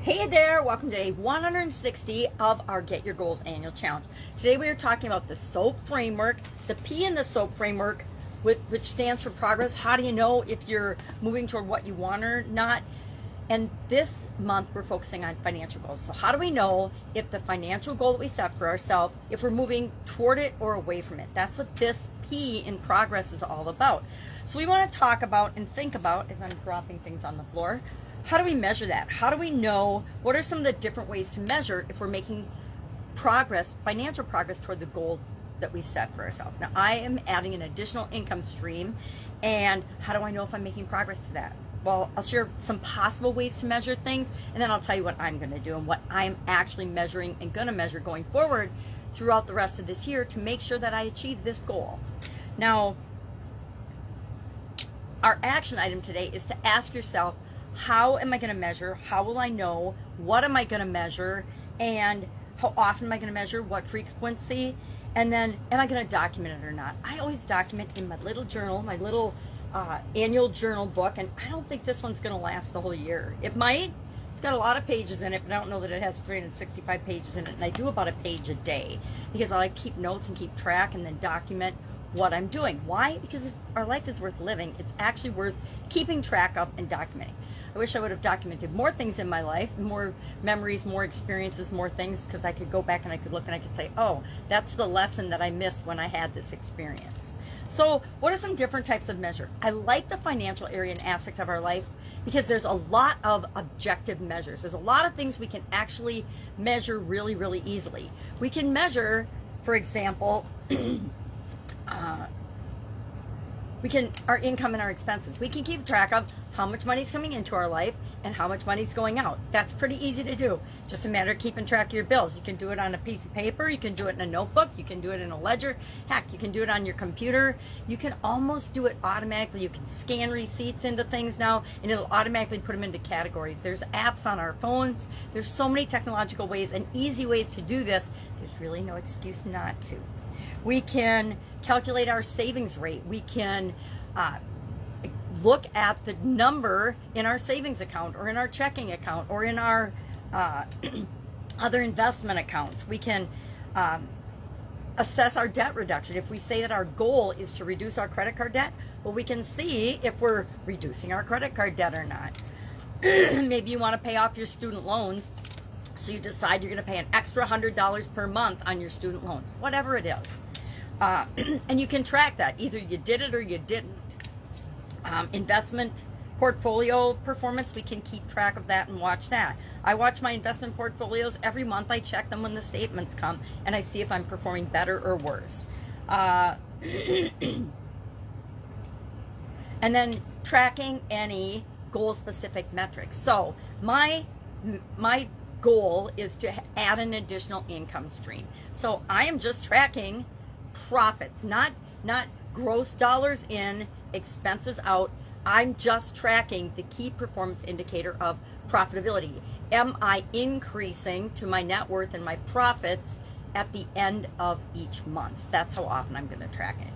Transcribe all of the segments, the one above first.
Hey there, welcome to day 160 of our Get Your Goals annual challenge. Today we are talking about the soaP framework, the P in the soaP framework, which stands for progress. How do you know if you're moving toward what you want or not? And this month we're focusing on financial goals. So how do we know if the financial goal that we set for ourselves, if we're moving toward it or away from it? That's what this P in progress is all about. So we want to talk about and think about, as I'm dropping things on the floor, how do we measure that? How do we know, what are some of the different ways to measure if we're making progress, financial progress toward the goal that we set for ourselves? Now, I am adding an additional income stream, and how do I know if I'm making progress to that? Well, I'll share some possible ways to measure things, and then I'll tell you what I'm going to do and what I'm actually measuring and going to measure going forward throughout the rest of this year to make sure that I achieve this goal. Now, our action item today is to ask yourself, how am I going to measure? How will I know? What am I going to measure? And how often am I going to measure? What frequency? And then, am I going to document it or not? I always document in my little journal, my little annual journal book, and I don't think this one's going to last the whole year. It might. It's got a lot of pages in it, but I don't know that it has 365 pages in it. And I do about a page a day because I like to keep notes and keep track and then document what I'm doing. Why? Because if our life is worth living, it's actually worth keeping track of and documenting. I wish I would have documented more things in my life, more memories, more experiences, more things, because I could go back and I could look and I could say, oh, that's the lesson that I missed when I had this experience. So what are some different types of measure? I like the financial area and aspect of our life because there's a lot of objective measures. There's a lot of things we can actually measure really, really easily. We can measure, for example, our income and our expenses. We can keep track of how much money is coming into our life and how much money is going out. That's pretty easy to do. Just a matter of keeping track of your bills. You can do it on a piece of paper. You can do it in a notebook. You can do it in a ledger. Heck, you can do it on your computer. You can almost do it automatically. You can scan receipts into things now, and it'll automatically put them into categories. There's apps on our phones. There's so many technological ways and easy ways to do this. There's really no excuse not to. We can calculate our savings rate. We can look at the number in our savings account or in our checking account or in our other investment accounts. We can assess our debt reduction. If we say that our goal is to reduce our credit card debt, well, we can see if we're reducing our credit card debt or not. Maybe you want to pay off your student loans, so you decide you're going to pay an extra $100 per month on your student loans, whatever it is. And you can track that. Either you did it or you didn't. Investment portfolio performance, we can keep track of that and watch that. I watch my investment portfolios every month. I check them when the statements come, and I see if I'm performing better or worse. And then tracking any goal-specific metrics. So my goal is to add an additional income stream. So I am just tracking profits, not gross dollars in, expenses out. I'm just tracking the key performance indicator of profitability. Am I increasing to my net worth and my profits at the end of each month? That's how often I'm going to track it.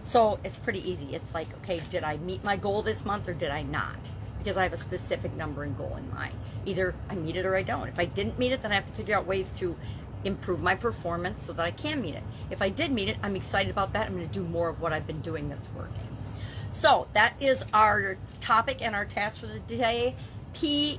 So it's pretty easy. It's like, okay, did I meet my goal this month or did I not? Because I have a specific number and goal in mind. Either I meet it or I don't. If I didn't meet it, then I have to figure out ways to improve my performance so that I can meet it. If I did meet it, I'm excited about that. I'm going to do more of what I've been doing that's working. So that is our topic and our task for the day. P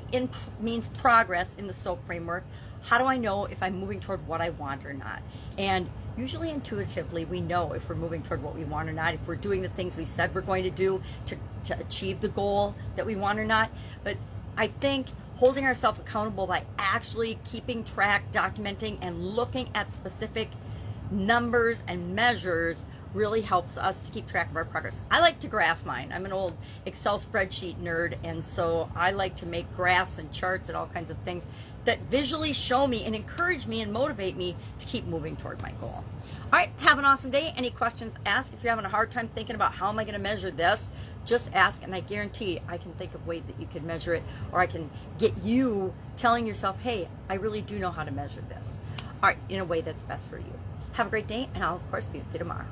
means progress in the soaP framework. How do I know if I'm moving toward what I want or not? And usually intuitively, we know if we're moving toward what we want or not, if we're doing the things we said we're going to do to achieve the goal that we want or not. But I think holding ourselves accountable by actually keeping track, documenting, and looking at specific numbers and measures really helps us to keep track of our progress. I like to graph mine. I'm an old Excel spreadsheet nerd, and so I like to make graphs and charts and all kinds of things that visually show me and encourage me and motivate me to keep moving toward my goal. All right, have an awesome day. Any questions, ask. If you're having a hard time thinking about how am I going to measure this, just ask, and I guarantee I can think of ways that you can measure it, or I can get you telling yourself, hey, I really do know how to measure this. All right, in a way that's best for you. Have a great day, and I'll, of course, be with you tomorrow.